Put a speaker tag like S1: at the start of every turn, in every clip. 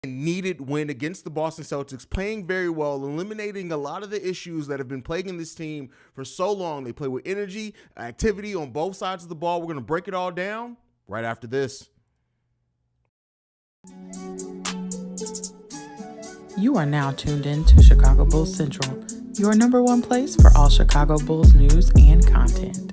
S1: needed win against the Boston Celtics, playing very well, eliminating a lot of the issues that have been plaguing this team for so long. They play with energy, activity on both sides of the ball. We're going to break it all down right after this.
S2: You are now tuned in to Chicago Bulls Central, your number one place for all Chicago Bulls news and content.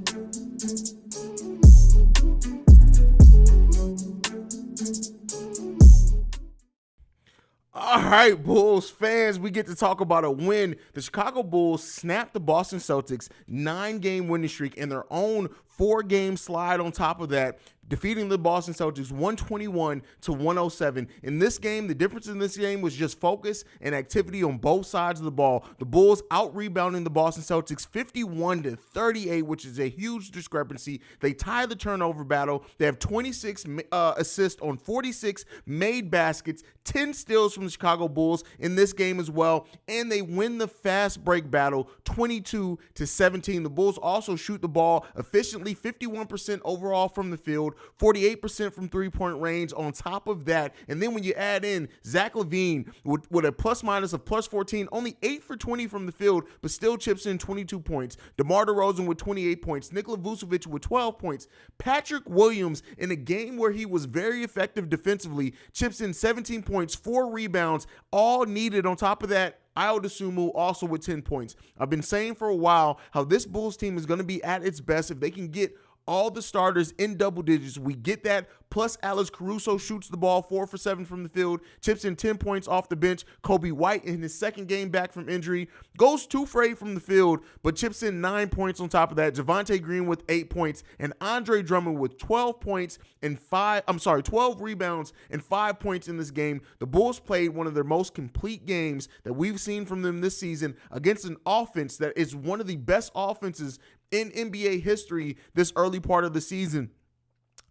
S1: All right, Bulls fans, we get to talk about a win. The Chicago Bulls snapped the Boston Celtics 9-game winning streak in their own 4-game slide on top of that, defeating the Boston Celtics 121-107. In this game, the difference in this game was just focus and activity on both sides of the ball. The Bulls out-rebounding the Boston Celtics 51-38, which is a huge discrepancy. They tie the turnover battle. They have 26 assists on 46 made baskets, 10 steals from the Chicago Bulls in this game as well, and they win the fast break battle 22-17. The Bulls also shoot the ball efficiently, 51% overall from the field, 48% from three-point range on top of that. And then when you add in Zach LaVine with a plus-minus of plus 14, only 8 for 20 from the field, but still chips in 22 points. DeMar DeRozan with 28 points. Nikola Vucevic with 12 points. Patrick Williams, in a game where he was very effective defensively, chips in 17 points, 4 rebounds, all needed. On top of that, Ayo Dosunmu also with 10 points. I've been saying for a while how this Bulls team is going to be at its best if they can get all the starters in double digits. We get that. Plus, Alex Caruso shoots the ball 4 for 7 from the field, chips in 10 points off the bench. Kobe White, in his second game back from injury, goes 2 for 8 from the field, but chips in 9 points on top of that. Javonte Green with 8 points, and Andre Drummond with 12 points and 12 rebounds and 5 points in this game. The Bulls played one of their most complete games that we've seen from them this season against an offense that is one of the best offenses in NBA history this early part of the season.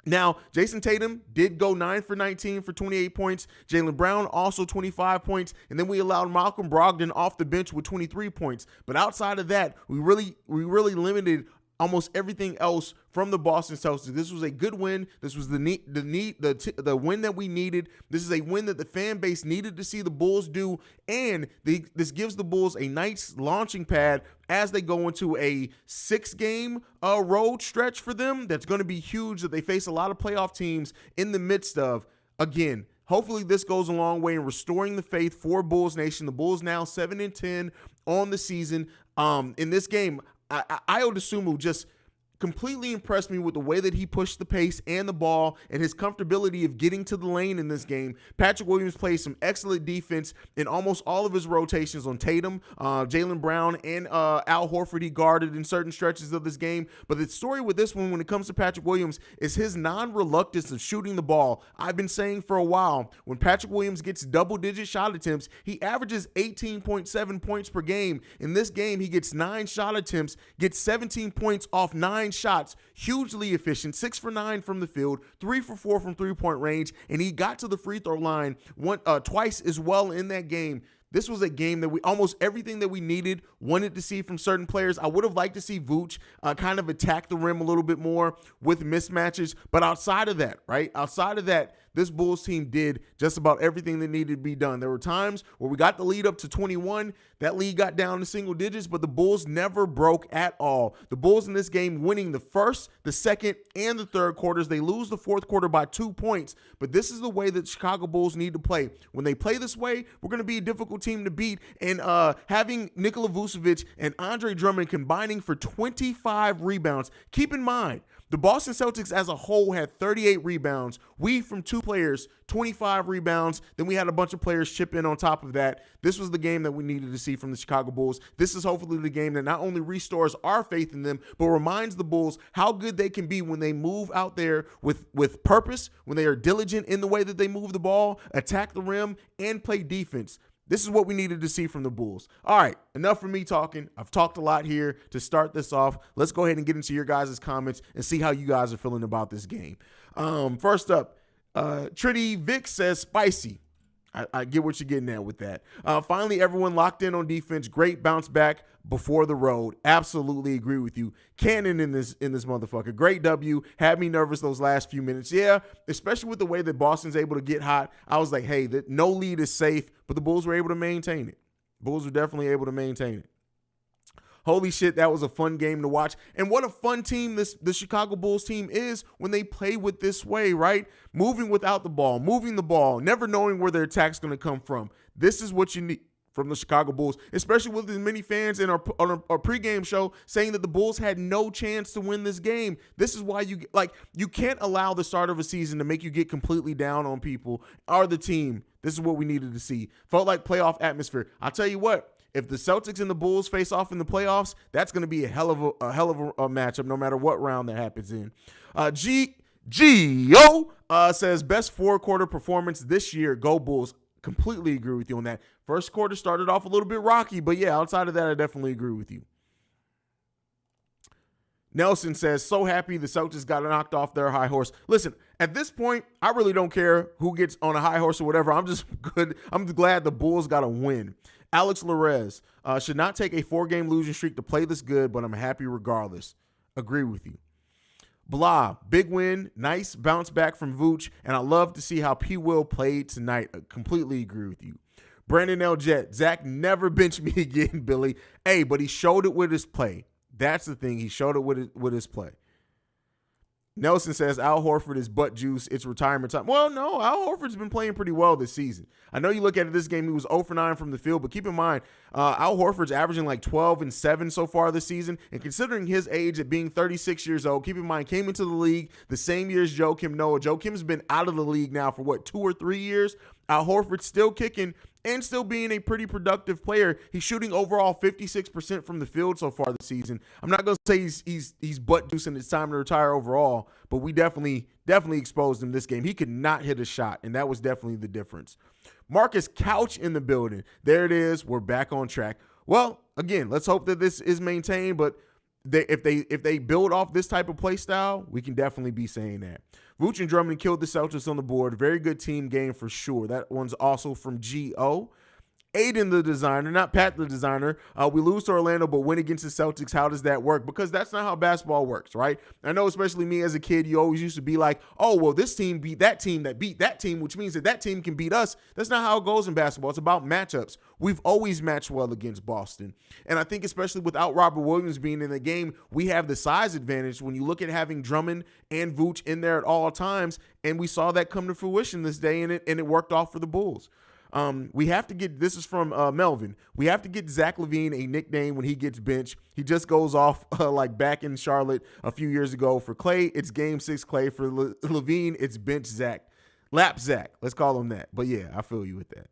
S1: Now, Jason Tatum did go 9 for 19 for 28 points. Jaylen Brown also 25 points. And then we allowed Malcolm Brogdon off the bench with 23 points. But outside of that, we really limited almost everything else from the Boston Celtics. This was a good win. This was the win that we needed. This is a win that the fan base needed to see the Bulls do, and this gives the Bulls a nice launching pad as they go into a 6-game road stretch for them. That's going to be huge, that they face a lot of playoff teams in the midst of. Again, hopefully this goes a long way in restoring the faith for Bulls Nation. The Bulls now 7-10 on the season. In this game, Ayo Dosunmu just completely impressed me with the way that he pushed the pace and the ball and his comfortability of getting to the lane in this game. Patrick Williams plays some excellent defense in almost all of his rotations on Tatum, Jaylen Brown, and Al Horford he guarded in certain stretches of this game. But the story with this one when it comes to Patrick Williams is his non-reluctance of shooting the ball. I've been saying for a while, when Patrick Williams gets double-digit shot attempts, he averages 18.7 points per game. In this game, he gets 9 shot attempts, gets 17 points off 9 shots, hugely efficient, 6 for 9 from the field, 3 for 4 from three-point range, and he got to the free throw line twice as well in that game. This was a game that almost everything that we wanted to see from certain players. I would have liked to see Vooch kind of attack the rim a little bit more with mismatches. But outside of that, this Bulls team did just about everything that needed to be done. There were times where we got the lead up to 21. That lead got down to single digits, but the Bulls never broke at all. The Bulls in this game winning the first, the second, and the third quarters. They lose the fourth quarter by 2 points, but this is the way that Chicago Bulls need to play. When they play this way, we're going to be a difficult team to beat, and having Nikola Vucevic and Andre Drummond combining for 25 rebounds. Keep in mind, the Boston Celtics as a whole had 38 rebounds. We, from 2 players, 25 rebounds. Then we had a bunch of players chip in on top of that. This was the game that we needed to see from the Chicago Bulls. This is hopefully the game that not only restores our faith in them, but reminds the Bulls how good they can be when they move out there with purpose, when they are diligent in the way that they move the ball, attack the rim, and play defense. This is what we needed to see from the Bulls. All right, enough for me talking. I've talked a lot here to start this off. Let's go ahead and get into your guys' comments and see how you guys are feeling about this game. First up, Trinity Vic says spicy. I get what you're getting at with that. Finally, everyone locked in on defense. Great bounce back before the road. Absolutely agree with you. Cannon in this motherfucker. Great W. Had me nervous those last few minutes. Yeah, especially with the way that Boston's able to get hot. I was like, hey, no lead is safe, but the Bulls were able to maintain it. Bulls were definitely able to maintain it. Holy shit, that was a fun game to watch. And what a fun team the Chicago Bulls team is when they play with this way, right? Moving without the ball, moving the ball, never knowing where their attack's going to come from. This is what you need from the Chicago Bulls, especially with as many fans in our pregame show saying that the Bulls had no chance to win this game. This is why you can't allow the start of a season to make you get completely down on people or the team. This is what we needed to see. Felt like playoff atmosphere. I'll tell you what. If the Celtics and the Bulls face off in the playoffs, that's going to be a hell of a matchup, no matter what round that happens in. Gio says best four-quarter performance this year. Go Bulls. Completely agree with you on that. First quarter started off a little bit rocky, but yeah, outside of that, I definitely agree with you. Nelson says, so happy the Celtics got knocked off their high horse. Listen, at this point, I really don't care who gets on a high horse or whatever. I'm just good. I'm glad the Bulls got a win. Alex Larez should not take a 4-game losing streak to play this good, but I'm happy regardless. Agree with you. Blah, big win, nice bounce back from Vooch, and I love to see how P. Will played tonight. I completely agree with you. Brandon L. Jet, Zach never benched me again, Billy. Hey, but he showed it with his play. That's the thing. He showed it with his play. Nelson says Al Horford is butt juice. It's retirement time. Well, no, Al Horford's been playing pretty well this season. I know you look at it this game, he was 0 for 9 from the field, but keep in mind, Al Horford's averaging like 12 and 7 so far this season. And considering his age at being 36 years old, keep in mind, came into the league the same year as Joakim Noah. Joakim's been out of the league now for 2 or 3 years. Al Horford's still kicking and still being a pretty productive player. He's shooting overall 56% from the field so far this season. I'm not going to say he's butt juicing, it's time to retire overall, but we definitely exposed him this game. He could not hit a shot, and that was definitely the difference. Marcus Couch in the building. There it is. We're back on track. Well, again, let's hope that this is maintained, but if they build off this type of play style, we can definitely be saying that. Vooch and Drummond killed the Celtics on the board. Very good team game for sure. That one's also from G.O. Aiden the designer, not Pat the designer. We lose to Orlando, but win against the Celtics. How does that work? Because that's not how basketball works, right? I know, especially me as a kid, you always used to be like, oh, well, this team beat that team that beat that team, which means that team can beat us. That's not how it goes in basketball. It's about matchups. We've always matched well against Boston. And I think especially without Robert Williams being in the game, we have the size advantage when you look at having Drummond and Vooch in there at all times. And we saw that come to fruition this day, and it worked off for the Bulls. We have to get, this is from Melvin, we have to get Zach LaVine a nickname when he gets benched. He just goes off like back in Charlotte a few years ago. For Clay, it's Game 6 Clay. For LaVine, it's bench Zach. Lap Zach. Let's call him that. But yeah, I feel you with that.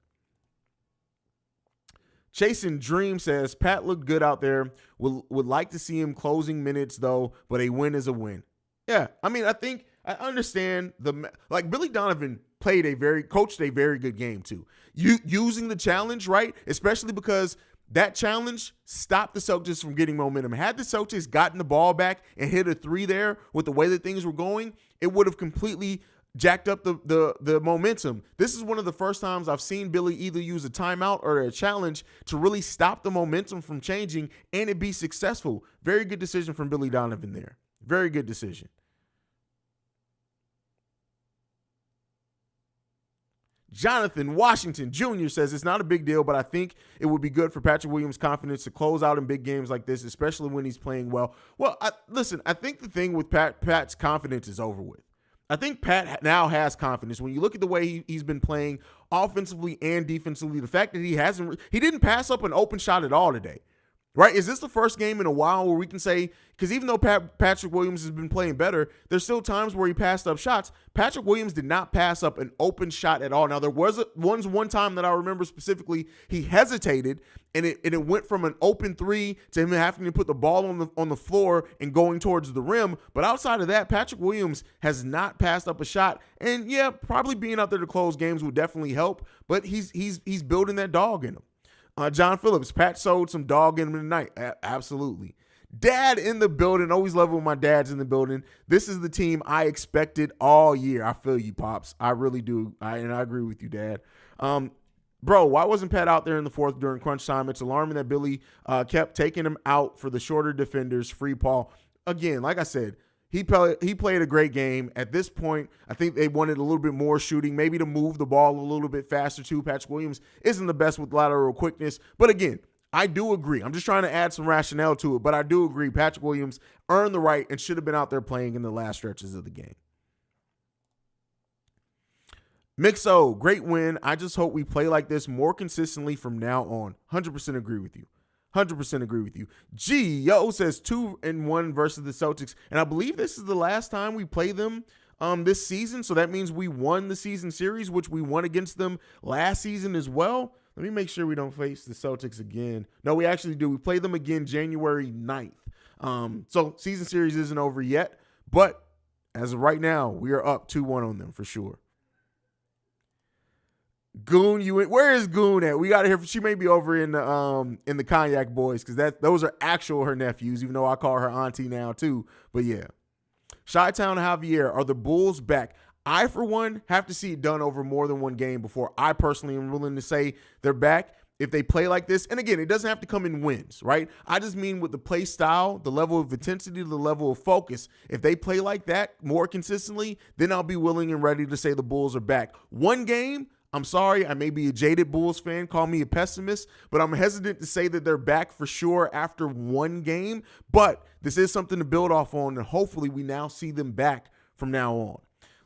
S1: Chasing Dream says, Pat looked good out there. Would like to see him closing minutes though, but a win is a win. Yeah, I mean, I understand Billy Donovan coached a very good game too. Using the challenge, right? Especially because that challenge stopped the Celtics from getting momentum. Had the Celtics gotten the ball back and hit a 3 there with the way that things were going, it would have completely jacked up the momentum. This is one of the first times I've seen Billy either use a timeout or a challenge to really stop the momentum from changing and it be successful. Very good decision from Billy Donovan there. Very good decision. Jonathan Washington Jr. says it's not a big deal, but I think it would be good for Patrick Williams' confidence to close out in big games like this, especially when he's playing well. Well, I think the thing with Pat's confidence is over with. I think Pat now has confidence. When you look at the way he's been playing offensively and defensively, the fact that he didn't pass up an open shot at all today. Right? Is this the first game in a while where we can say, because even though Patrick Williams has been playing better, there's still times where he passed up shots. Patrick Williams did not pass up an open shot at all. Now, there was one time that I remember specifically, he hesitated, and it went from an open 3 to him having to put the ball on the floor and going towards the rim. But outside of that, Patrick Williams has not passed up a shot. And yeah, probably being out there to close games would definitely help, but he's building that dog in him. John Phillips, Pat sold some dog in him tonight. Absolutely. Dad in the building. Always love when my dad's in the building. This is the team I expected all year. I feel you, Pops. I really do. And I agree with you, Dad. Bro, why wasn't Pat out there in the fourth during crunch time? It's alarming that Billy kept taking him out for the shorter defenders, free Paul. Again, like I said, he played a great game. At this point, I think they wanted a little bit more shooting, maybe to move the ball a little bit faster too. Patrick Williams isn't the best with lateral quickness. But again, I do agree. I'm just trying to add some rationale to it. But I do agree Patrick Williams earned the right and should have been out there playing in the last stretches of the game. Mixo, great win. I just hope we play like this more consistently from now on. 100% agree with you. 100% agree with you. Yo says 2-1 versus the Celtics. And I believe this is the last time we play them this season. So that means we won the season series, which we won against them last season as well. Let me make sure we don't face the Celtics again. No, we actually do. We play them again January 9th. So season series isn't over yet. But as of right now, we are up 2-1 on them for sure. Goon, where is Goon at? We got to hear. She may be over in the Cognac Boys because those are actual her nephews, even though I call her auntie now too. But yeah, Chi-Town Javier, are the Bulls back? I, for one, have to see it done over more than one game before I personally am willing to say they're back. If they play like this, and again, it doesn't have to come in wins, right? I just mean with the play style, the level of intensity, the level of focus. If they play like that more consistently, then I'll be willing and ready to say the Bulls are back. One game, I'm sorry, I may be a jaded Bulls fan, call me a pessimist, but I'm hesitant to say that they're back for sure after one game. But this is something to build off on, and hopefully we now see them back from now on.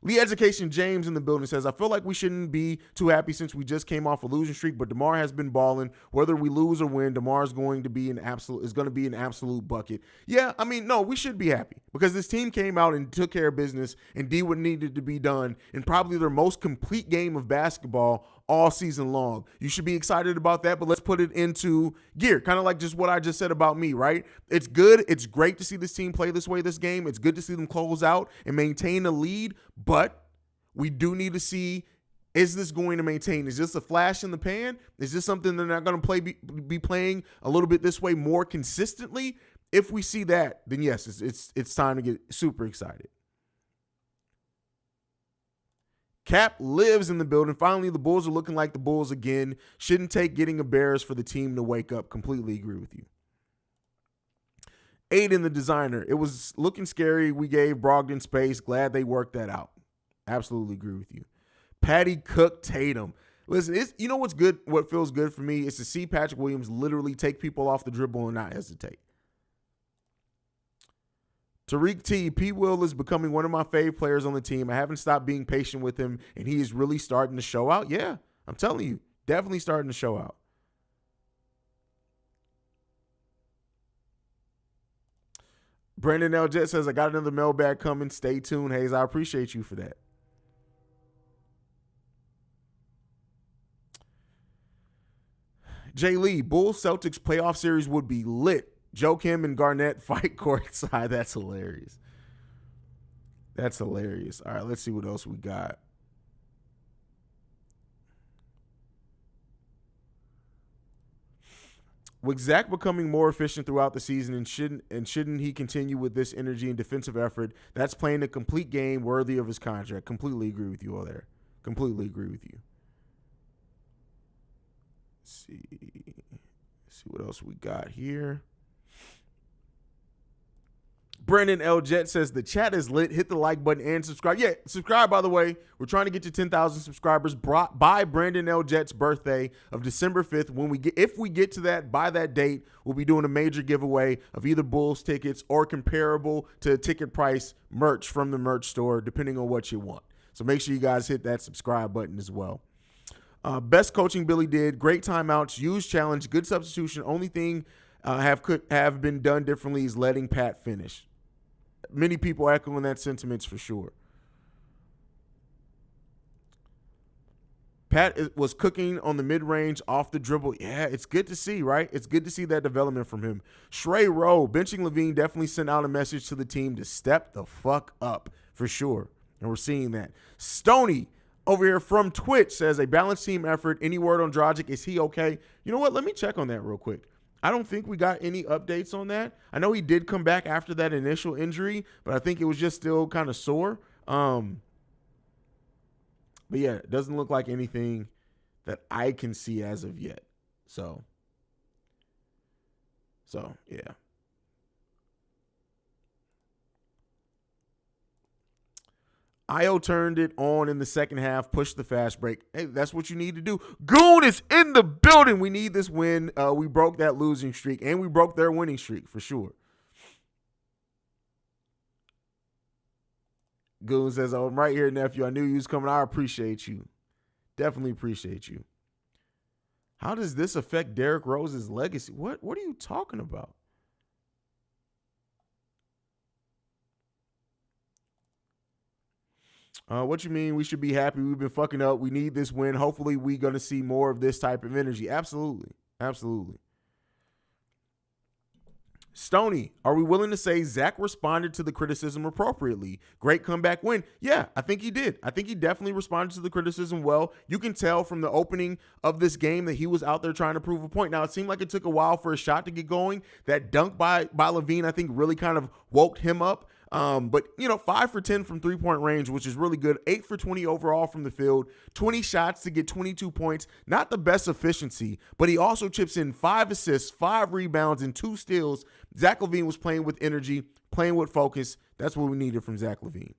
S1: Lee Education James in the building says, I feel like we shouldn't be too happy since we just came off a losing streak, but DeMar has been balling. Whether we lose or win, DeMar is going to be an absolute bucket. Yeah, I mean, no, we should be happy because this team came out and took care of business and did what needed to be done in probably their most complete game of basketball all season long. You should be excited about that, but let's put it into gear. Kind of like just what I just said about me, right? It's good. It's great to see this team play this way this game. It's good to see them close out and maintain a lead, but we do need to see, is this going to maintain? Is this a flash in the pan? Is this something they're not going to be playing a little bit this way more consistently? If we see that, then yes, it's time to get super excited. Cap lives in the building. Finally, the Bulls are looking like the Bulls again. Shouldn't take getting embarrassed for the team to wake up. Completely agree with you. Aiden, the designer. It was looking scary. We gave Brogdon space. Glad they worked that out. Absolutely agree with you. Patty Cook Tatum. Listen, you know what's good? What feels good for me is to see Patrick Williams literally take people off the dribble and not hesitate. Tariq T. P. Will is becoming one of my fave players on the team. I haven't stopped being patient with him, and he is really starting to show out. Yeah, I'm telling you, definitely starting to show out. Brandon L. Jet says, I got another mailbag coming. Stay tuned, Haize. I appreciate you for that. Jay Lee, Bulls Celtics playoff series would be lit. Joe Kim and Garnett fight courtside. That's hilarious. That's hilarious. All right, let's see what else we got. With Zach becoming more efficient throughout the season and shouldn't he continue with this energy and defensive effort, that's playing a complete game worthy of his contract. Completely agree with you all there. Completely agree with you. Let's see what else we got here. Brandon L. Jet says the chat is lit. Hit the like button and subscribe. Yeah, subscribe, by the way. We're trying to get to 10,000 subscribers by Brandon L. Jet's birthday of December 5th. If we get to that by that date, we'll be doing a major giveaway of either Bulls tickets or comparable to ticket price merch from the merch store, depending on what you want. So make sure you guys hit that subscribe button as well. Best coaching Billy did. Great timeouts. Huge challenge. Good substitution. Only thing have been done differently is letting Pat finish. Many people echoing that sentiments for sure. Pat was cooking on the mid-range off the dribble. Yeah, it's good to see, right? It's good to see that development from him. Shrey Rowe, benching Levine definitely sent out a message to the team to step the fuck up for sure. And we're seeing that. Stoney over here from Twitch says a balanced team effort. Any word on Dragic? Is he okay? You know what? Let me check on that real quick. I don't think we got any updates on that. I know he did come back after that initial injury, but I think it was just still kind of sore. But yeah, it doesn't look like anything that I can see as of yet. So yeah. Io turned it on in the second half, pushed the fast break. Hey, that's what you need to do. Goon is in the building. We need this win. We broke that losing streak, and we broke their winning streak for sure. Goon says, "Oh, I'm right here, nephew. I knew you was coming. I appreciate you. Definitely appreciate you." How does this affect Derrick Rose's legacy? What are you talking about? What you mean we should be happy? We've been fucking up. We need this win. Hopefully we going to see more of this type of energy. Absolutely. Absolutely. Stoney, are we willing to say Zach responded to the criticism appropriately? Great comeback win. Yeah, I think he did. I think he definitely responded to the criticism well. You can tell from the opening of this game that he was out there trying to prove a point. Now, it seemed like it took a while for a shot to get going. That dunk by LaVine, I think, really kind of woke him up. But 5 for 10 from 3-point range, which is really good. 8 for 20 overall from the field, 20 shots to get 22 points. Not the best efficiency, but he also chips in 5 assists, 5 rebounds, and 2 steals. Zach LaVine was playing with energy, playing with focus. That's what we needed from Zach LaVine.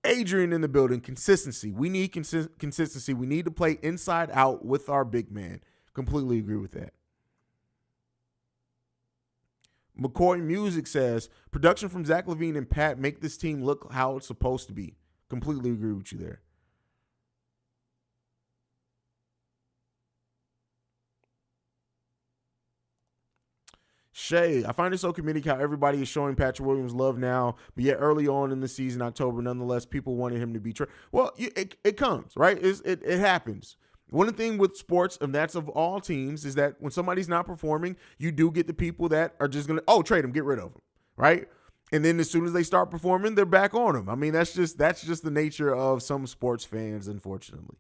S1: Adrian in the building, consistency. We need consistency. We need to play inside out with our big man. Completely agree with that. McCoy Music says, production from Zach LaVine and Pat make this team look how it's supposed to be. Completely agree with you there. Shay, I find it so comedic how everybody is showing Patrick Williams love now, but yet early on in the season, October, nonetheless, people wanted him to be traded. Well, it comes, right? It happens. One thing with sports, and that's of all teams, is that when somebody's not performing, you do get the people that are just going to, trade him, get rid of him, right? And then as soon as they start performing, they're back on him. I mean, that's just the nature of some sports fans, unfortunately.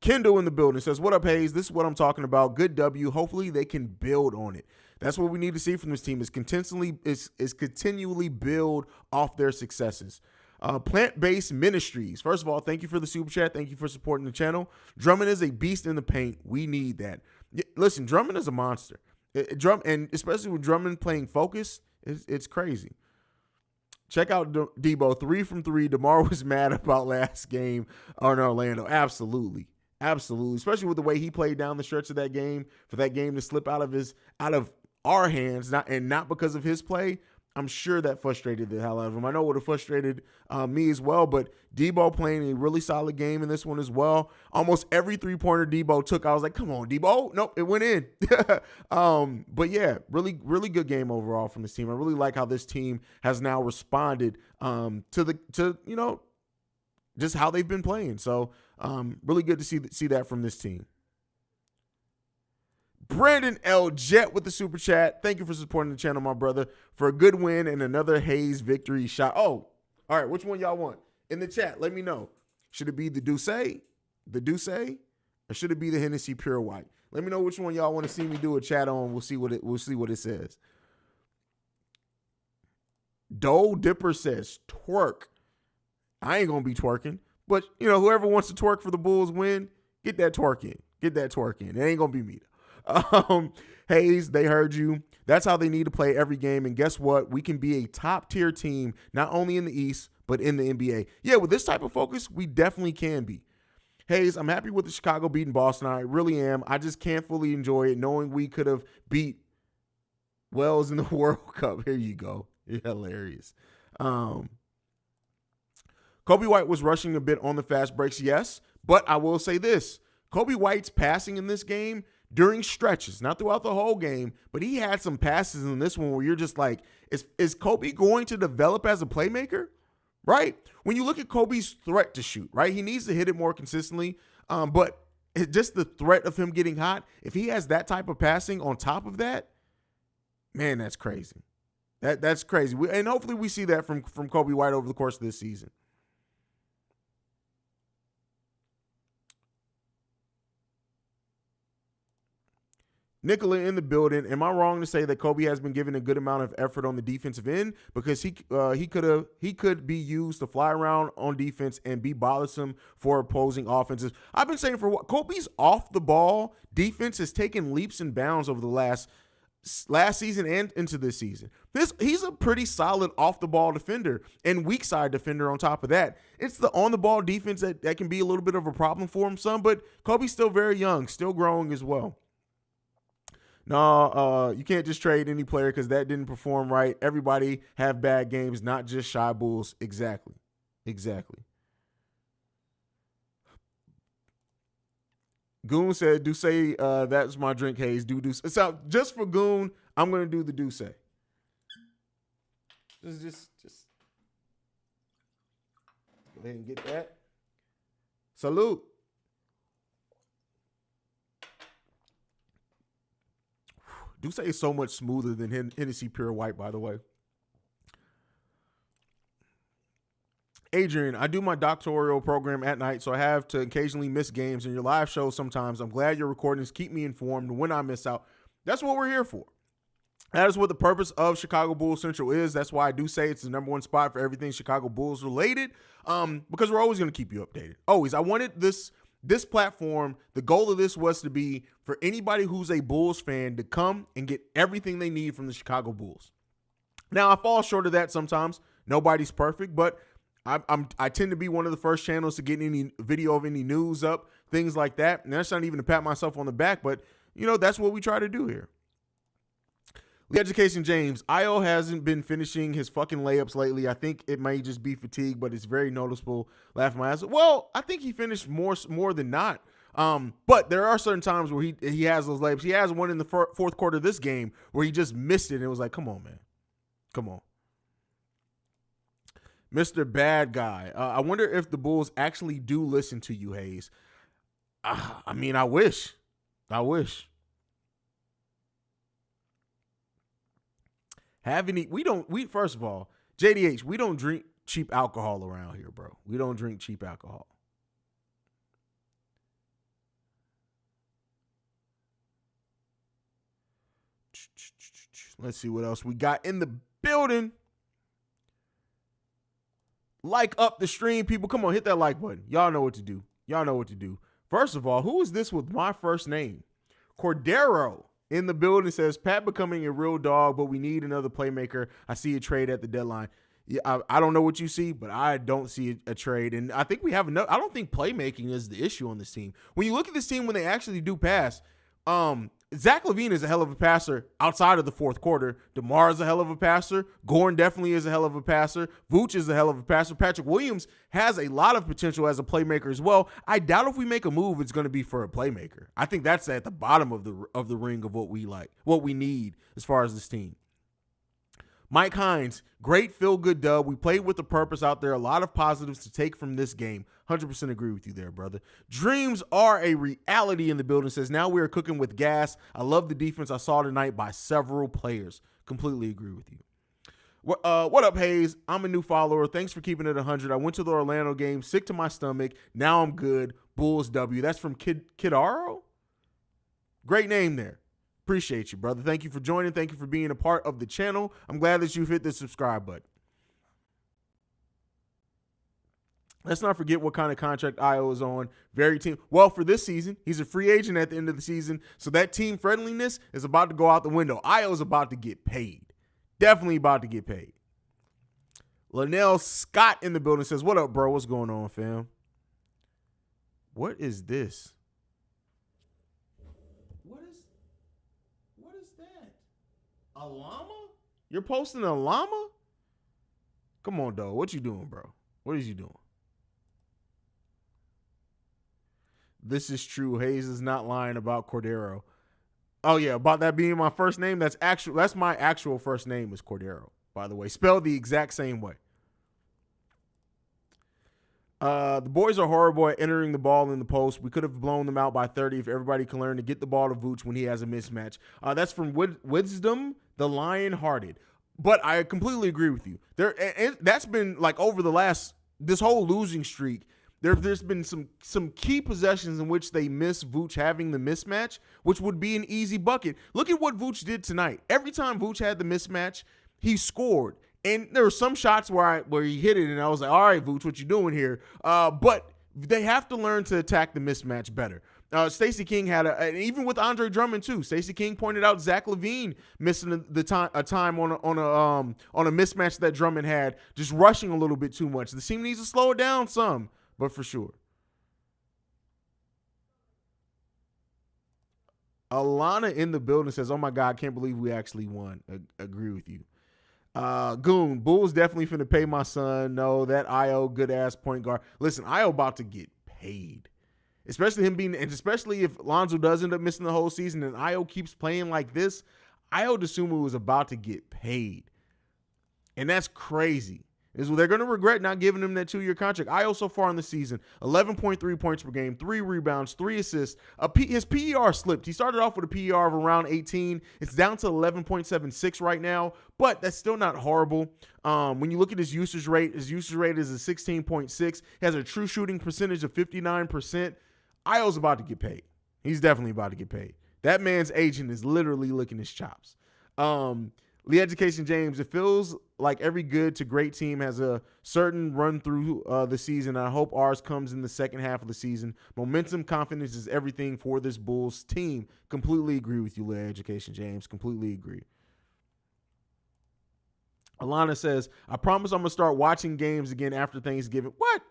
S1: Kendall in the building says, what up, Haize? This is what I'm talking about. Good W. Hopefully they can build on it. That's what we need to see from this team is continually build off their successes. Plant-based Ministries. First of all, thank you for the super chat. Thank you for supporting the channel. Drummond is a beast in the paint. We need that. Listen, Drummond is a monster. And especially with Drummond playing focus, it's crazy. Check out Debo, 3 from 3. DeMar was mad about last game on Orlando. Absolutely. Absolutely. Especially with the way he played down the stretch of that game, for that game to slip out of our hands, not because of his play. I'm sure that frustrated the hell out of him. I know it would have frustrated me as well, but Debo playing a really solid game in this one as well. Almost every three-pointer Debo took, I was like, come on, Debo. Nope, it went in. But yeah, really, really good game overall from this team. I really like how this team has now responded to just how they've been playing. So really good to see that from this team. Brandon L. Jet with the super chat. Thank you for supporting the channel, my brother, for a good win and another Haize victory shot. Oh, all right. Which one y'all want? In the chat, let me know. Should it be the Douce, or should it be the Hennessy Pure White? Let me know which one y'all want to see me do a chat on. We'll see what it says. Dole Dipper says twerk. I ain't gonna be twerking, but whoever wants to twerk for the Bulls win, get that twerk in. Get that twerk in. It ain't gonna be me though. Haize, they heard you. That's how they need to play every game. And guess what? We can be a top tier team, not only in the East, but in the NBA. Yeah, with this type of focus, we definitely can be. Haize, I'm happy with the Chicago beating Boston. I really am. I just can't fully enjoy it knowing we could have beat Wells in the World Cup. Here you go. You're hilarious. Kobe White was rushing a bit on the fast breaks, yes. But I will say this. Kobe White's passing in this game during stretches, not throughout the whole game, but he had some passes in this one where you're just like, is Kobe going to develop as a playmaker, right? When you look at Kobe's threat to shoot, right, he needs to hit it more consistently, but just the threat of him getting hot, if he has that type of passing on top of that, man, that's crazy. That's crazy. And hopefully we see that from Kobe White over the course of this season. Nicola in the building. Am I wrong to say that Kobe has been given a good amount of effort on the defensive end because he could be used to fly around on defense and be bothersome for opposing offenses? I've been saying for what Kobe's off the ball defense has taken leaps and bounds over the last season and into this season. He's a pretty solid off the ball defender and weak side defender on top of that. It's the on the ball defense that can be a little bit of a problem for him some, but Kobe's still very young, still growing as well. No, you can't just trade any player because that didn't perform right. Everybody have bad games, not just Shy Bulls. Exactly. Goon said, "Do say that's my drink, Haize. Do so just for Goon. I'm gonna do the do say. Just go ahead and get that. Salute." Duce is so much smoother than Hennessy Pure White, by the way. Adrian, I do my doctoral program at night, so I have to occasionally miss games and your live shows sometimes. I'm glad your recordings keep me informed when I miss out. That's what we're here for. That is what the purpose of Chicago Bulls Central is. That's why I do say it's the number one spot for everything Chicago Bulls related, because we're always going to keep you updated. Always. I wanted this platform, the goal of this was to be for anybody who's a Bulls fan to come and get everything they need from the Chicago Bulls. Now, I fall short of that sometimes. Nobody's perfect, but I tend to be one of the first channels to get any video of any news up, things like that. And that's not even to pat myself on the back, but, that's what we try to do here. Lee Education James, Io hasn't been finishing his fucking layups lately. I think it may just be fatigue, but it's very noticeable. Laughing my ass. Well, I think he finished more than not. But there are certain times where he has those layups. He has one in the fourth quarter of this game where he just missed it. And it was like, come on, man. Come on. Mr. Bad Guy. I wonder if the Bulls actually do listen to you, Haize. I mean, I wish. First of all, JDH, we don't drink cheap alcohol around here, bro. We don't drink cheap alcohol. Let's see what else we got in the building. Like up the stream, people. Come on, hit that like button. Y'all know what to do. First of all, who is this with my first name? Cordero in the building says, Pat becoming a real dog, but we need another playmaker. I see a trade at the deadline. Yeah, I don't know what you see, but I don't see a trade. And I think we have enough. I don't think playmaking is the issue on this team. When you look at this team, when they actually do pass, Zach LaVine is a hell of a passer outside of the fourth quarter. DeMar is a hell of a passer. Gorn definitely is a hell of a passer. Vooch is a hell of a passer. Patrick Williams has a lot of potential as a playmaker as well. I doubt if we make a move, it's going to be for a playmaker. I think that's at the bottom of the ring of what we need as far as this team. Mike Hines, great feel-good dub. We played with a purpose out there. A lot of positives to take from this game. 100% agree with you there, brother. Dreams are a reality in the building. Says, now we are cooking with gas. I love the defense I saw tonight by several players. Completely agree with you. What up, Haize? I'm a new follower. Thanks for keeping it 100. I went to the Orlando game, sick to my stomach. Now I'm good. Bulls W. That's from Kidaro? Great name there. Appreciate you, brother. Thank you for joining. Thank you for being a part of the channel. I'm glad that you've hit the subscribe button. Let's not forget what kind of contract Io is on. Well, for this season, he's a free agent at the end of the season, so that team friendliness is about to go out the window. Io is about to get paid. Definitely about to get paid. Linnell Scott in the building says, what up, bro? What's going on, fam? What is this? A llama? You're posting a llama? Come on, dog. What you doing, bro? What is you doing? This is true. Haize is not lying about Cordero. Oh, yeah, about that being my first name. That's my actual first name is Cordero, by the way. Spelled the exact same way. The boys are horrible at entering the ball in the post. We could have blown them out by 30 if everybody can learn to get the ball to Vooch when he has a mismatch. That's from Wisdom, the Lion-Hearted. But I completely agree with you. That's been like over this whole losing streak. There's been some key possessions in which they miss Vooch having the mismatch, which would be an easy bucket. Look at what Vooch did tonight. Every time Vooch had the mismatch, he scored. And there were some shots where he hit it, and I was like, all right, Vooch, what you doing here? But they have to learn to attack the mismatch better. Stacey King had and even with Andre Drummond too. Stacey King pointed out Zach LaVine missing a time on a mismatch that Drummond had, just rushing a little bit too much. The team needs to slow it down some, but for sure. Alana in the building says, "Oh my God, can't believe we actually won." Agree with you. Goon, Bulls definitely finna pay my son. No, that Io good ass point guard. Listen, Io about to get paid. Especially him being, and especially if Lonzo does end up missing the whole season and Io keeps playing like this, Io DeSumo was about to get paid. And that's crazy. They're going to regret not giving him that 2-year contract. Io so far in the season, 11.3 points per game, 3 rebounds, 3 assists. His PER slipped. He started off with a PER of around 18. It's down to 11.76 right now, but that's still not horrible. When you look at his usage rate is a 16.6. He has a true shooting percentage of 59%. Io's about to get paid. He's definitely about to get paid. That man's agent is literally licking his chops. Lee Education James, it feels like every good to great team has a certain run through the season. I hope ours comes in the second half of the season. Momentum, confidence is everything for this Bulls team. Completely agree with you, Lee Education James. Completely agree. Alana says, I promise I'm going to start watching games again after Thanksgiving. What?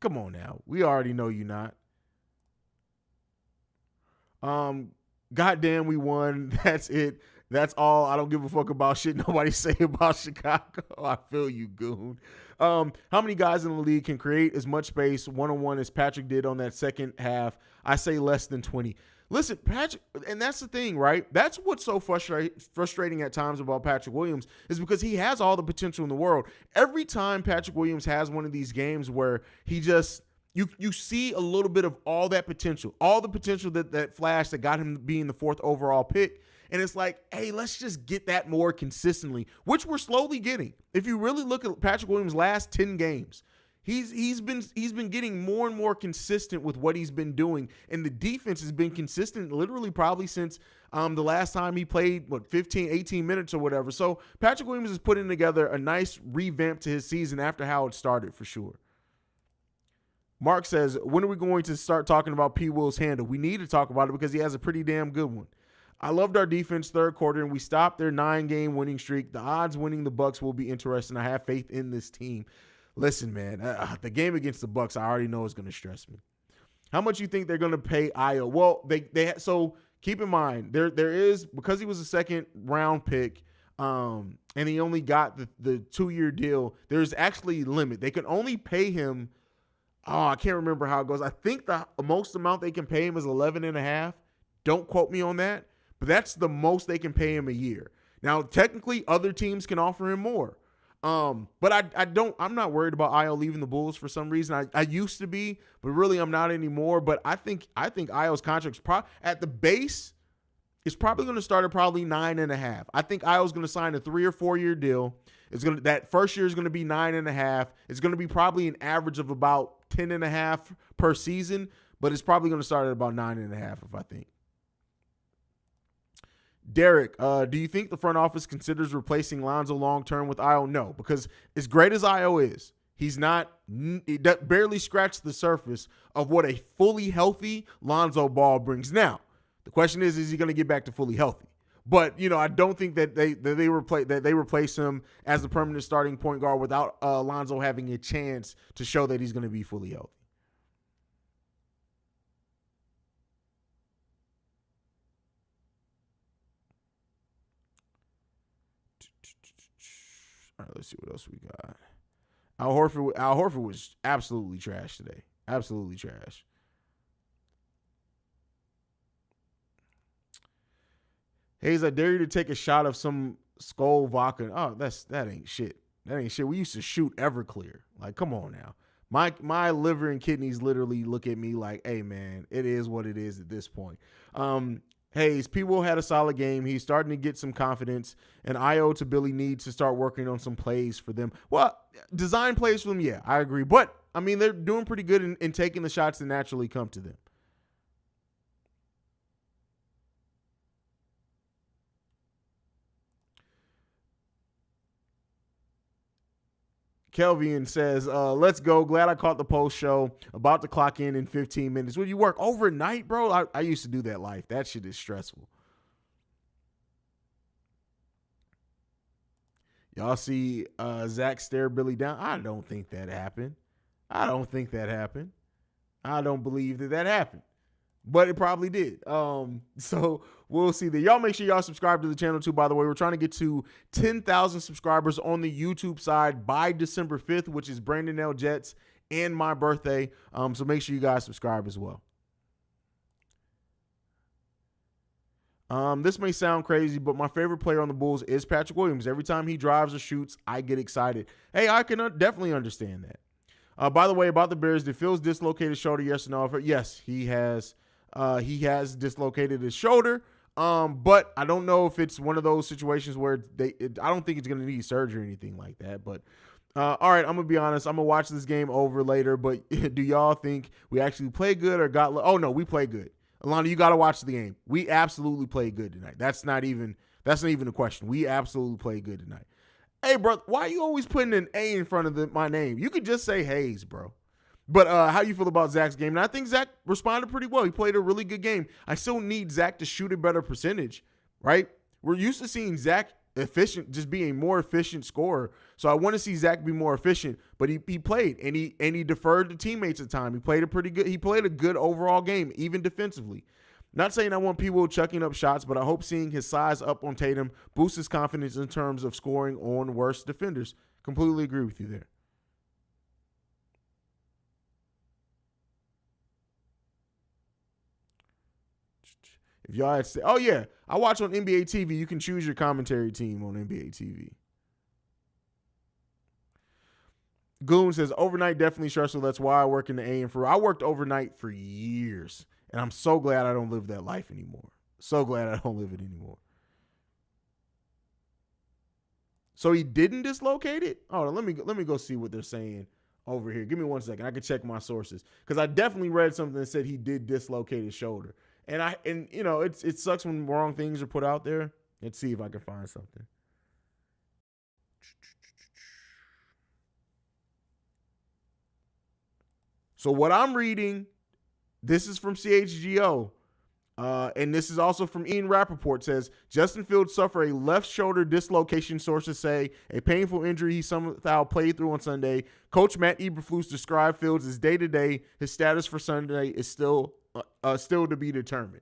S1: Come on now. We already know you're not. Goddamn, we won. That's it. That's all. I don't give a fuck about shit nobody say about Chicago. I feel you, goon. How many guys in the league can create as much space one-on-one as Patrick did on that second half? I say less than 20. Listen, Patrick, and that's the thing, right? That's what's so frustrating at times about Patrick Williams is because he has all the potential in the world. Every time Patrick Williams has one of these games where he just you see a little bit of all that potential, all the potential that flash that got him being the 4th overall pick. And it's like, hey, let's just get that more consistently, which we're slowly getting. If you really look at Patrick Williams' last 10 games, he's been getting more and more consistent with what he's been doing. And the defense has been consistent literally probably since the last time he played, 15, 18 minutes or whatever. So Patrick Williams is putting together a nice revamp to his season after how it started for sure. Mark says, when are we going to start talking about P. Will's handle? We need to talk about it because he has a pretty damn good one. I loved our defense third quarter, and we stopped their 9-game winning streak. The odds winning the Bucks will be interesting. I have faith in this team. Listen, man, the game against the Bucks, I already know is going to stress me. How much you think they're going to pay Io? Well, so keep in mind there is, because he was a second round pick, and he only got the 2-year deal. There's actually a limit. They can only pay him. Oh, I can't remember how it goes. I think the most amount they can pay him is 11.5. Don't quote me on that. But that's the most they can pay him a year. Now, technically, other teams can offer him more. But I'm not worried about Io leaving the Bulls for some reason. I used to be, but really I'm not anymore. But I think Io's contract at the base is probably going to start at probably 9.5. I think Io's going to sign a 3 or 4 year deal. That first year is going to be 9.5. It's going to be probably an average of about 10.5 per season, but it's probably going to start at about 9.5 if I think. Derek, do you think the front office considers replacing Lonzo long-term with Io? No, because as great as Io is, he barely scratched the surface of what a fully healthy Lonzo Ball brings. Now, the question is he going to get back to fully healthy? But, I don't think that they replace him as the permanent starting point guard without Lonzo having a chance to show that he's going to be fully healthy. All right, let's see what else we got. Al Horford was absolutely trash today. Absolutely trash. Haize, I dare you to take a shot of some Skol vodka. Oh, that ain't shit. That ain't shit. We used to shoot Everclear. Like, come on now. My liver and kidneys literally look at me like, hey, man, it is what it is at this point. Haize, P. Will had a solid game. He's starting to get some confidence, and Io to Billy needs to start working on some plays for them. Well, design plays for them, yeah, I agree. But I mean, they're doing pretty good in taking the shots that naturally come to them. Kelvian says, let's go. Glad I caught the post show. About to clock in 15 minutes. Will you work overnight, bro? I used to do that life. That shit is stressful. Y'all see Zach stare Billy down? I don't think that happened. I don't believe that happened. But it probably did. So we'll see that. Y'all make sure y'all subscribe to the channel too, by the way. We're trying to get to 10,000 subscribers on the YouTube side by December 5th, which is Brandon L. Jets and my birthday. So make sure you guys subscribe as well. This may sound crazy, but my favorite player on the Bulls is Patrick Williams. Every time he drives or shoots, I get excited. Hey, I can definitely understand that. By the way, about the Bears, did Fields dislocate his shoulder? Yes or no? Yes, he has. He has dislocated his shoulder. But I don't know if it's one of those situations where I don't think it's going to need surgery or anything like that. But all right, I'm going to be honest. I'm going to watch this game over later. But do y'all think we actually played good or got? Oh, no, we played good. Alana, you got to watch the game. We absolutely played good tonight. That's not even a question. We absolutely played good tonight. Hey, bro, why are you always putting an A in front of my name? You could just say Haize, bro. But how do you feel about Zach's game? And I think Zach responded pretty well. He played a really good game. I still need Zach to shoot a better percentage, right? We're used to seeing Zach efficient, just being a more efficient scorer. So I want to see Zach be more efficient. But he played and he deferred to teammates at time. He played a good overall game, even defensively. Not saying I want people chucking up shots, but I hope seeing his size up on Tatum boosts his confidence in terms of scoring on worse defenders. Completely agree with you there. If y'all had said, oh yeah, I watch on NBA TV. You can choose your commentary team on NBA TV. Goon says, overnight definitely stressful. That's why I work in the A and for. I worked overnight for years, and I'm so glad I don't live that life anymore. So glad I don't live it anymore. So he didn't dislocate it? Oh, let me go see what they're saying over here. Give me 1 second. I can check my sources because I definitely read something that said he did dislocate his shoulder. And you know, it sucks when wrong things are put out there. Let's see if I can find something. So what I'm reading, this is from CHGO, and this is also from Ian Rappaport, says, Justin Fields suffered a left shoulder dislocation, sources say, a painful injury he somehow played through on Sunday. Coach Matt Eberflus described Fields as day-to-day. His status for Sunday is still to be determined.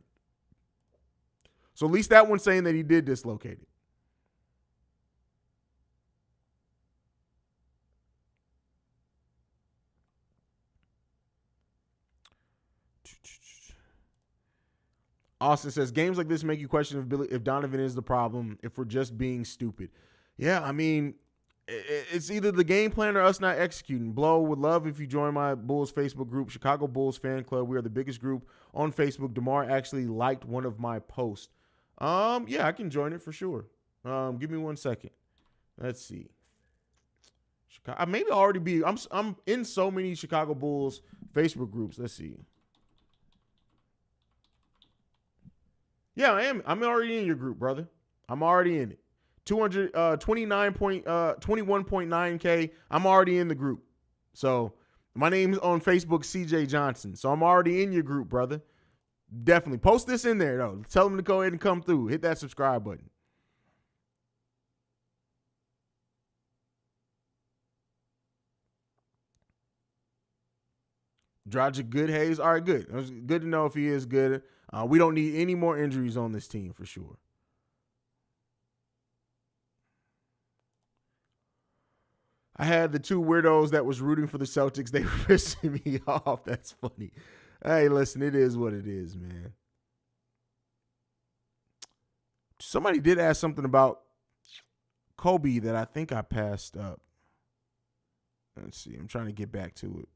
S1: So at least that one's saying that he did dislocate it. Austin says, games like this make you question if Donovan is the problem, if we're just being stupid. Yeah, I mean, it's either the game plan or us not executing. Blow, would love if you join my Bulls Facebook group, Chicago Bulls Fan Club. We are the biggest group on Facebook. DeMar actually liked one of my posts. Yeah, I can join it for sure. Give me 1 second. Let's see. Chicago, maybe already be. I'm in so many Chicago Bulls Facebook groups. Let's see. Yeah, I am. I'm already in your group, brother. I'm already in it. 21.9K. I'm already in the group. So my name's on Facebook, CJ Johnson. So I'm already in your group, brother. Definitely post this in there though. Tell them to go ahead and come through. Hit that subscribe button. Dragic good, Haize. All right, good. It was good to know if he is good. We don't need any more injuries on this team for sure. I had the two weirdos that was rooting for the Celtics. They were pissing me off. That's funny. Hey, listen, it is what it is, man. Somebody did ask something about Kobe that I think I passed up. Let's see. I'm trying to get back to it.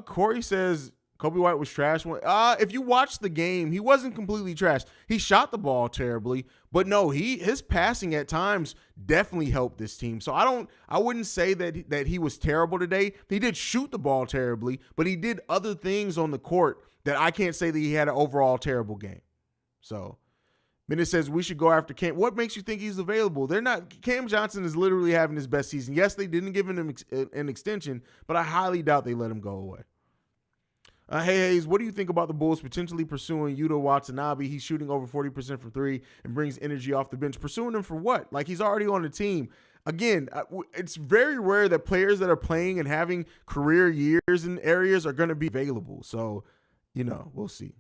S1: Corey says Kobe White was trash. If you watch the game, he wasn't completely trash. He shot the ball terribly, but no, his passing at times definitely helped this team. So I wouldn't say that he was terrible today. He did shoot the ball terribly, but he did other things on the court that I can't say that he had an overall terrible game. So Minute says we should go after Cam. What makes you think he's available? They're not. Cam Johnson is literally having his best season. Yes, they didn't give him an extension, but I highly doubt they let him go away. Hey, Haize, what do you think about the Bulls potentially pursuing Yuta Watanabe? He's shooting over 40% from three and brings energy off the bench. Pursuing him for what? Like, he's already on the team. Again, it's very rare that players that are playing and having career years in areas are going to be available. So, we'll see.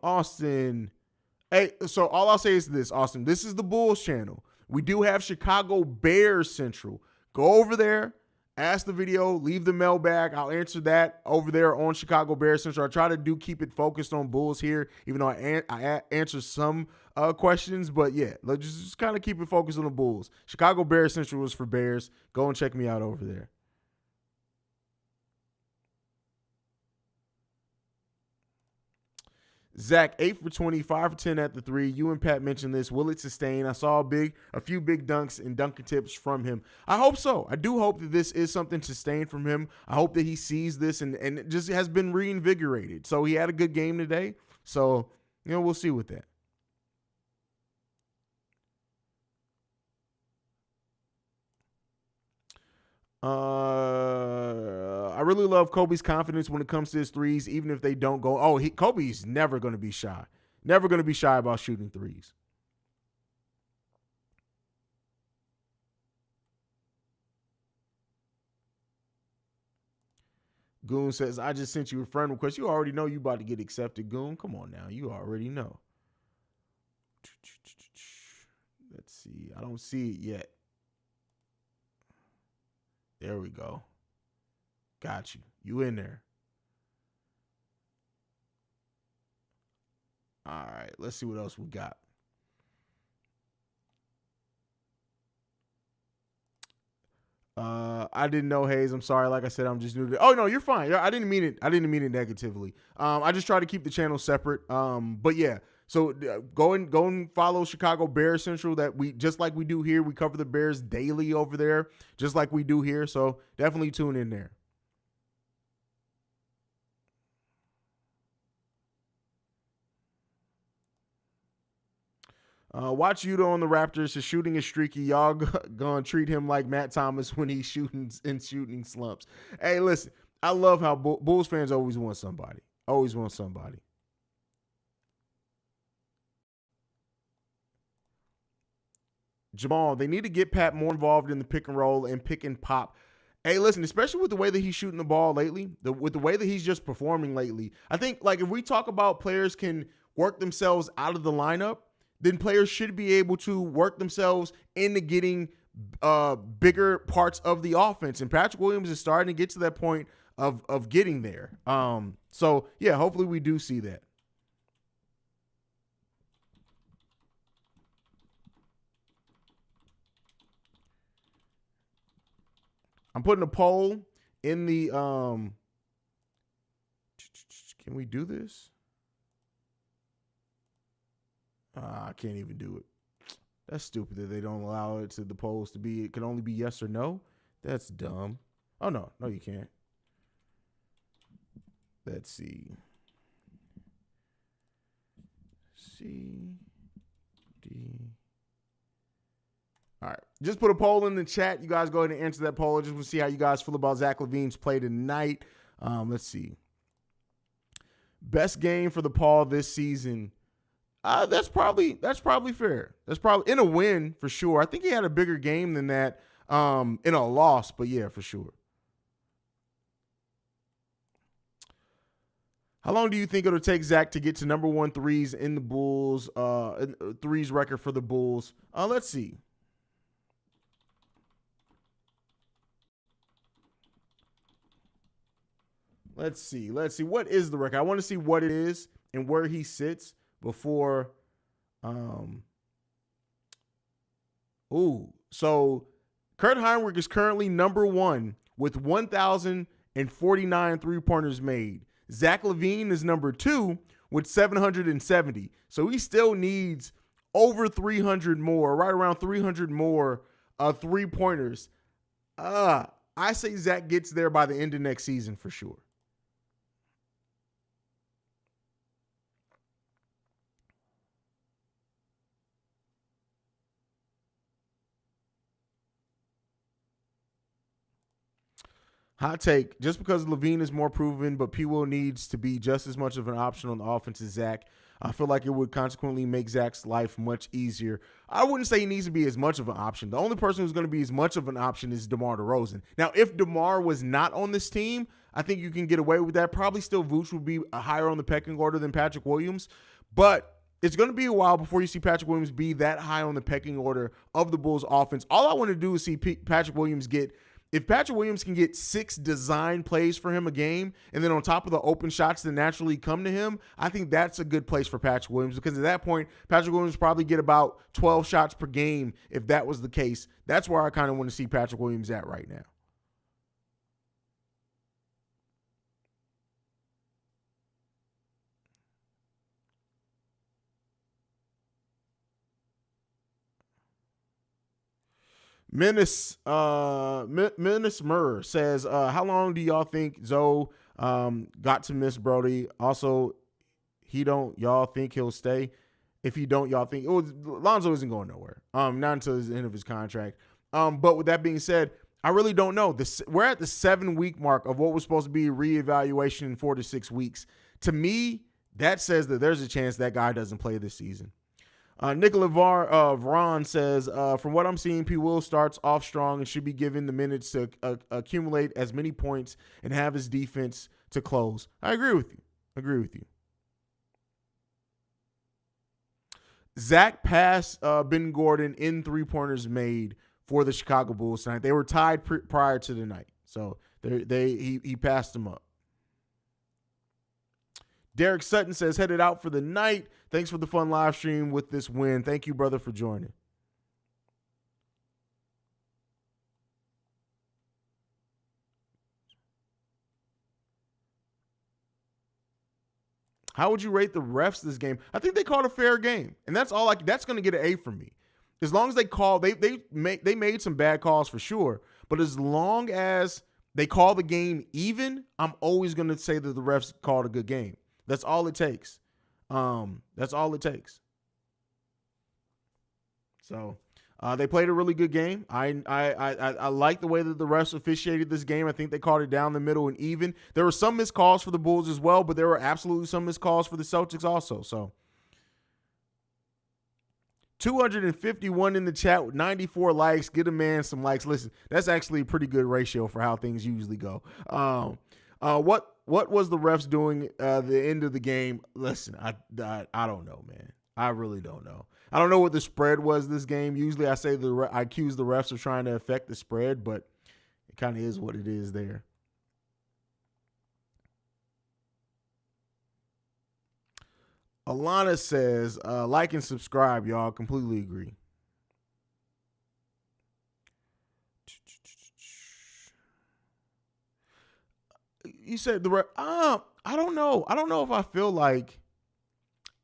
S1: Austin. Hey, so all I'll say is this, Austin. This is the Bulls channel. We do have Chicago Bears Central. Go over there, ask the video, leave the mailbag. I'll answer that over there on Chicago Bears Central. I try to keep it focused on Bulls here, even though I answer some questions. But yeah, let's just kind of keep it focused on the Bulls. Chicago Bears Central was for Bears. Go and check me out over there. Zach, 8 for 20, 5 for 10 at the three. You and Pat mentioned this. Will it sustain? I saw a few big dunks and dunking tips from him. I hope so. I do hope that this is something sustained from him. I hope that he sees this and just has been reinvigorated. So he had a good game today. So, we'll see with that. I really love Kobe's confidence when it comes to his threes, even if they don't go. Kobe's never going to be shy. Never going to be shy about shooting threes. Goon says, I just sent you a friend request. You already know you about to get accepted, Goon. Come on now. You already know. Let's see. I don't see it yet. There we go. Got you. You in there. All right. Let's see what else we got. I didn't know, Haize. I'm sorry. Like I said, I'm just new to. Oh no, you're fine. I didn't mean it. I didn't mean it negatively. I just try to keep the channel separate. But yeah. So go and follow Chicago Bears Central. That we just like we do here. We cover the Bears daily over there, just like we do here. So definitely tune in there. Watch Yuta on the Raptors. His shooting is streaky. Y'all gonna treat him like Matt Thomas when he's shooting slumps. Hey, listen, I love how Bulls fans always want somebody. Always want somebody. Jamal, they need to get Pat more involved in the pick and roll and pick and pop. Hey, listen, especially with the way that he's shooting the ball lately, with the way that he's just performing lately, I think, like, if we talk about players can work themselves out of the lineup, then players should be able to work themselves into getting bigger parts of the offense. And Patrick Williams is starting to get to that point of getting there. So, yeah, hopefully we do see that. I'm putting a poll in the can we do this? I can't even do it. That's stupid that they don't allow it to the polls to be, it can only be yes or no. That's dumb. Oh, no, you can't. Let's see. C, D. All right. Just put a poll in the chat. You guys go ahead and answer that poll. I just want to see how you guys feel about Zach LaVine's play tonight. Let's see. Best game for the Paul this season. That's probably fair. That's probably in a win for sure. I think he had a bigger game than that in a loss, but yeah, for sure. How long do you think it'll take Zach to get to number one threes in the Bulls, threes record for the Bulls? Let's see. Let's see. What is the record? I want to see what it is and where he sits before. So Kurt Heinrich is currently number 1 with 1,049 three-pointers made. Zach LaVine is number 2 with 770. So he still needs over 300 more, right around 300 more three-pointers. I say Zach gets there by the end of next season for sure. Hot take, just because LaVine is more proven, but P. Will needs to be just as much of an option on the offense as Zach. I feel like it would consequently make Zach's life much easier. I wouldn't say he needs to be as much of an option. The only person who's going to be as much of an option is DeMar DeRozan. Now, if DeMar was not on this team, I think you can get away with that. Probably still Vooch would be higher on the pecking order than Patrick Williams, but it's going to be a while before you see Patrick Williams be that high on the pecking order of the Bulls offense. All I want to do is see Patrick Williams get – if Patrick Williams can get 6 design plays for him a game, and then on top of the open shots that naturally come to him, I think that's a good place for Patrick Williams, because at that point, Patrick Williams probably get about 12 shots per game if that was the case. That's where I kind of want to see Patrick Williams at right now. Menace Murr says, how long do y'all think Zoe got to miss Brody? Also, y'all think he'll stay? If he don't, y'all think Lonzo isn't going nowhere. Not until the end of his contract. But with that being said, I really don't know. We're at the 7-week mark of what was supposed to be a reevaluation in 4 to 6 weeks. To me, that says that there's a chance that guy doesn't play this season. Nicola Varon says, from what I'm seeing, P. Will starts off strong and should be given the minutes to accumulate as many points and have his defense to close. I agree with you. Zach passed Ben Gordon in three-pointers made for the Chicago Bulls tonight. They were tied prior to the night, so he passed them up. Derek Sutton says, headed out for the night. Thanks for the fun live stream with this win. Thank you, brother, for joining. How would you rate the refs this game? I think they called a fair game, and that's all. That's going to get an A from me. As long as they made some bad calls for sure, but as long as they call the game even, I'm always going to say that the refs called a good game. That's all it takes. So they played a really good game. I like the way that the refs officiated this game. I think they called it down the middle and even. There were some missed calls for the Bulls as well, but there were absolutely some missed calls for the Celtics also. So 251 in the chat with 94 likes. Get a man some likes. Listen, that's actually a pretty good ratio for how things usually go. What was the refs doing the end of the game? Listen, I don't know, man. I really don't know. I don't know what the spread was this game. Usually I say I accuse the refs of trying to affect the spread, but it kind of is what it is there. Alana says, like and subscribe, y'all. Completely agree. You said I don't know. I don't know if I feel like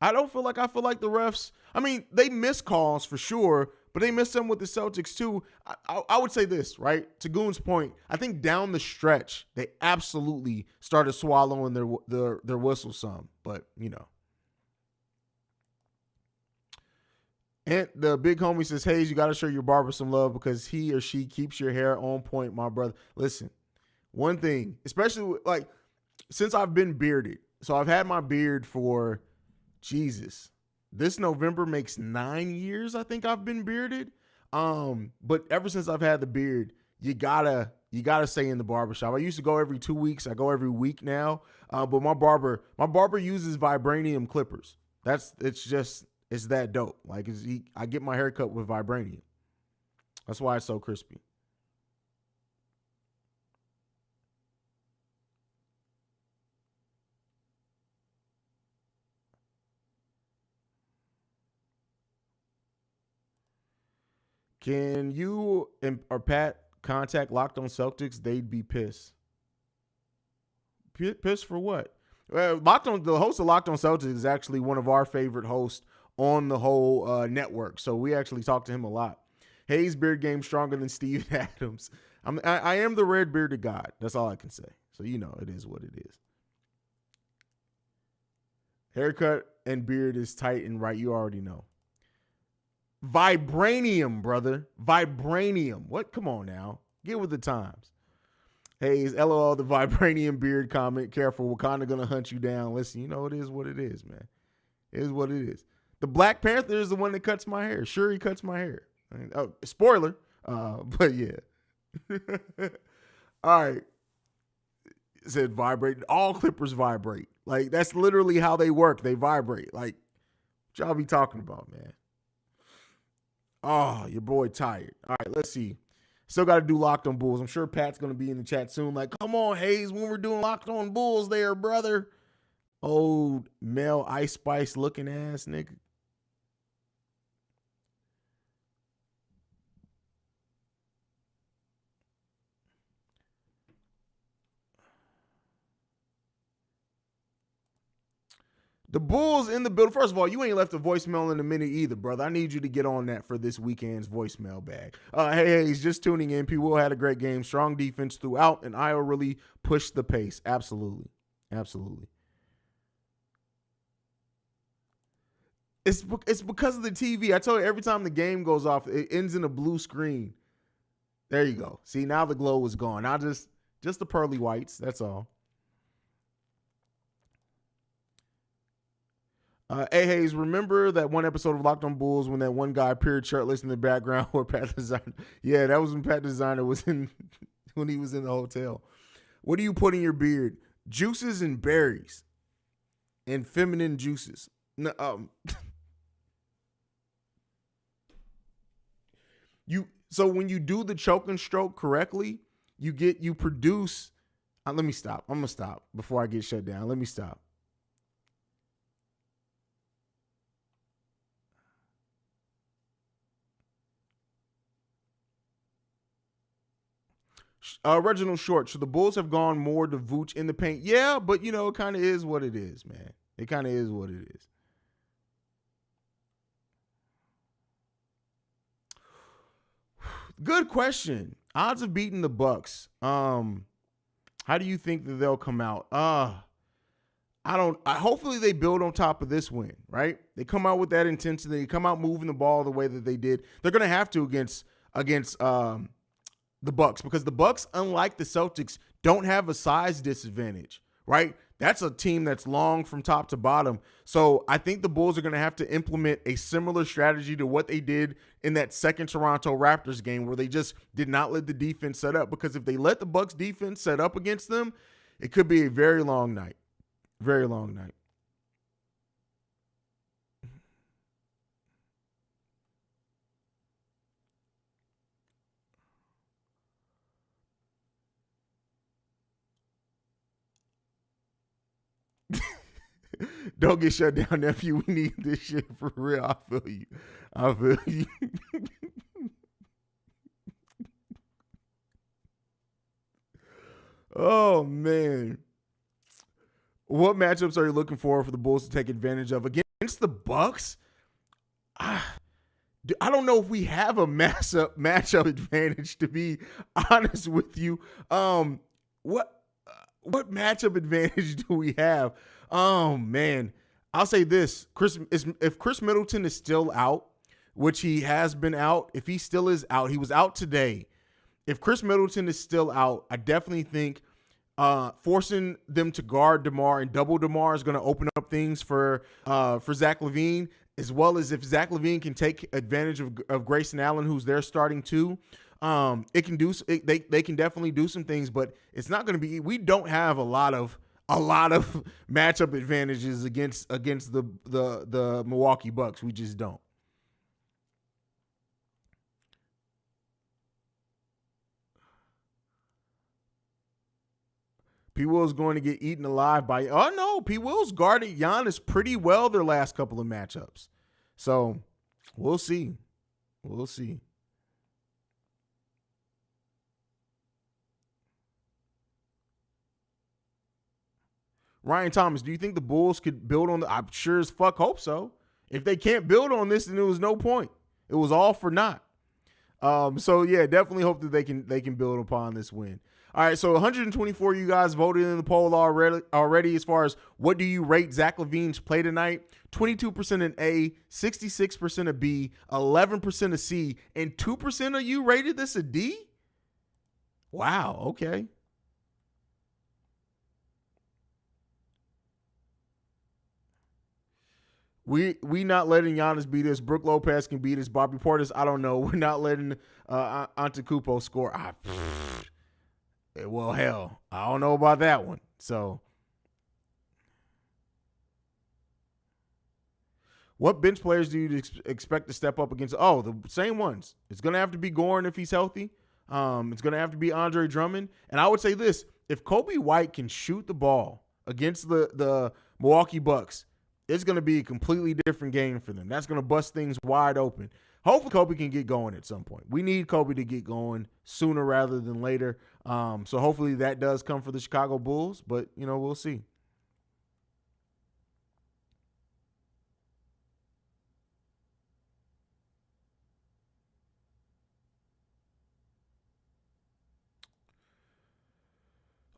S1: the refs. I mean, they miss calls for sure, but they missed some with the Celtics too. I would say this, right? To Goon's point, I think down the stretch they absolutely started swallowing their whistle some, but you know. And the big homie says, Haize, you got to show your barber some love because he or she keeps your hair on point, my brother. Listen, one thing, especially since I've been bearded, so I've had my beard for, Jesus, this November makes 9 years I think I've been bearded. But ever since I've had the beard, you gotta stay in the barbershop. I used to go every 2 weeks. I go every week now. But my barber uses vibranium clippers. It's that dope. I get my hair cut with vibranium. That's why it's so crispy. Can you or Pat contact Locked On Celtics? They'd be pissed. Pissed for what? The host of Locked On Celtics is actually one of our favorite hosts on the whole network. So we actually talk to him a lot. Haize beard game stronger than Steve Adams. I am the red bearded god. That's all I can say. So it is what it is. Haircut and beard is tight and right. You already know. Vibranium, brother. Vibranium. What? Come on now. Get with the times. Haize, LOL, the vibranium beard comment. Careful, Wakanda gonna hunt you down. Listen, it is what it is, man. It is what it is. The Black Panther is the one that cuts my hair. Sure, he cuts my hair. Spoiler. But yeah. All right. It said vibrate. All clippers vibrate. Like, that's literally how they work. They vibrate. Like, what y'all be talking about, man? Oh, your boy tired. All right, let's see. Still got to do Locked On Bulls. I'm sure Pat's going to be in the chat soon. Like, come on, Haize, when we're doing Locked On Bulls there, brother. Old male Ice Spice looking ass nigga. The Bulls in the building. First of all, you ain't left a voicemail in a minute either, brother. I need you to get on that for this weekend's voicemail bag. Hey, he's just tuning in. P. Will had a great game. Strong defense throughout, and Iowa really pushed the pace. Absolutely. Absolutely. It's because of the TV. I tell you, every time the game goes off, it ends in a blue screen. There you go. See, now the glow is gone. Now just the pearly whites. That's all. Hey, Haize, remember that one episode of Locked On Bulls when that one guy appeared shirtless in the background where Pat Designer? Yeah, that was when Pat Designer was when he was in the hotel. What do you put in your beard? Juices and berries and feminine juices. No, so when you do the choke and stroke correctly, you produce. Let me stop. I'm gonna stop before I get shut down. Let me stop. Reginald Short, should the Bulls have gone more to Vooch in the paint? Yeah, but it kind of is what it is, man. It kind of is what it is. Good question. Odds of beating the Bucks. How do you think that they'll come out? Hopefully they build on top of this win, right? They come out with that intensity. They come out moving the ball the way that they did. They're going to have to against the Bucks, because the Bucks, unlike the Celtics, don't have a size disadvantage, right? That's a team that's long from top to bottom. So I think the Bulls are going to have to implement a similar strategy to what they did in that second Toronto Raptors game, where they just did not let the defense set up. Because if they let the Bucks defense set up against them, it could be a very long night. Very long night. Don't get shut down, nephew. We need this shit for real. I feel you. Oh, man. What matchups are you looking for the Bulls to take advantage of? Against the Bucks? I don't know if we have a matchup advantage, to be honest with you. What matchup advantage do we have? Oh, man. I'll say this. If Chris Middleton is still out, which he has been out, if he still is out, he was out today. If Chris Middleton is still out, I definitely think forcing them to guard DeMar and double DeMar is going to open up things for Zach LaVine, as well as if Zach LaVine can take advantage of Grayson Allen, who's there starting too. They can definitely do some things, but it's not going to be. We don't have a lot of matchup advantages against the Milwaukee Bucks. We just don't. P. Will's going to get eaten alive by. Oh no, P. Will's guarded Giannis pretty well their last couple of matchups. So we'll see. We'll see. Ryan Thomas, do you think the Bulls could build on I sure as fuck hope so. If they can't build on this, then it was no point. It was all for naught. So yeah, definitely hope that they can build upon this win. All right, so 124 of you guys voted in the poll already as far as what do you rate Zach LaVine's play tonight? 22% an A, 66% a B, 11% a C, and 2% of you rated this a D? Wow, okay. We not letting Giannis beat us. Brook Lopez can beat us. Bobby Portis, I don't know. We're not letting Antetokounmpo score. Well, hell, I don't know about that one. So, what bench players do you expect to step up against? Oh, the same ones. It's going to have to be Goran if he's healthy. It's going to have to be Andre Drummond. And I would say this, if Kobe White can shoot the ball against the Milwaukee Bucks, it's going to be a completely different game for them. That's going to bust things wide open. Hopefully Kobe can get going at some point. We need Kobe to get going sooner rather than later. So hopefully that does come for the Chicago Bulls, but, we'll see.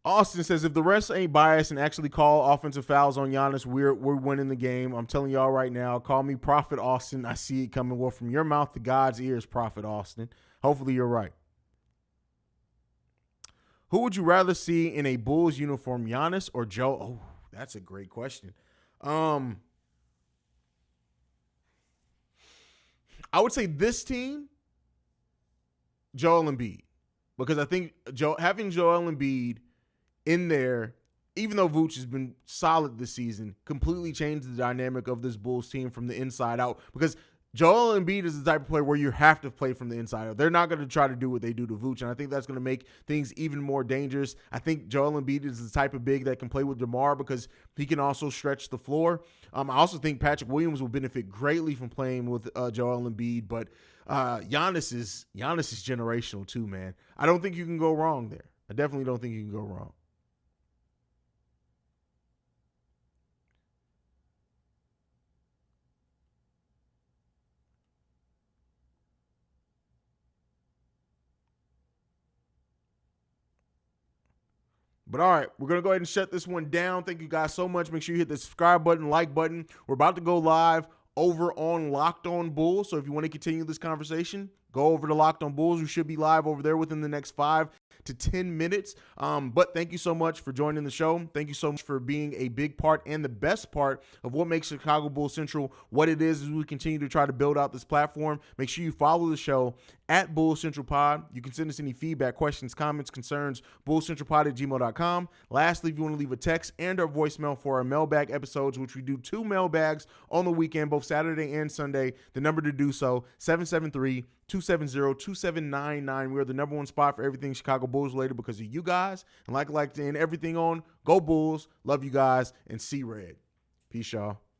S1: Austin says, if the refs ain't biased and actually call offensive fouls on Giannis, we're winning the game. I'm telling y'all right now, call me Prophet Austin. I see it coming. Well, from your mouth to God's ears, Prophet Austin. Hopefully you're right. Who would you rather see in a Bulls uniform, Giannis or Joe? Oh, that's a great question. I would say this team, Joel Embiid, because I think having Joel Embiid in there, even though Vooch has been solid this season, completely changed the dynamic of this Bulls team from the inside out, because Joel Embiid is the type of player where you have to play from the inside out. They're not going to try to do what they do to Vooch, and I think that's going to make things even more dangerous. I think Joel Embiid is the type of big that can play with DeMar because he can also stretch the floor. I also think Patrick Williams will benefit greatly from playing with Joel Embiid, but Giannis is generational too, man. I don't think you can go wrong there. I definitely don't think you can go wrong. But all right, we're going to go ahead and shut this one down. Thank you guys so much. Make sure you hit the subscribe button, like button. We're about to go live over on Locked On Bulls. So if you want to continue this conversation, go over to Locked On Bulls. We should be live over there within the next 5 to 10 minutes. But thank you so much for joining the show. Thank you so much for being a big part and the best part of what makes Chicago Bulls Central what it is as we continue to try to build out this platform. Make sure you follow the show at Bulls Central Pod. You can send us any feedback, questions, comments, concerns, bullscentralpod@gmail.com. Lastly, if you want to leave a text and or voicemail for our mailbag episodes, which we do 2 mailbags on the weekend, both Saturday and Sunday, the number to do so, 773-270-2799. We are the number one spot for everything Chicago Bulls related because of you guys. And like to end everything on, go Bulls, love you guys, and see red. Peace, y'all.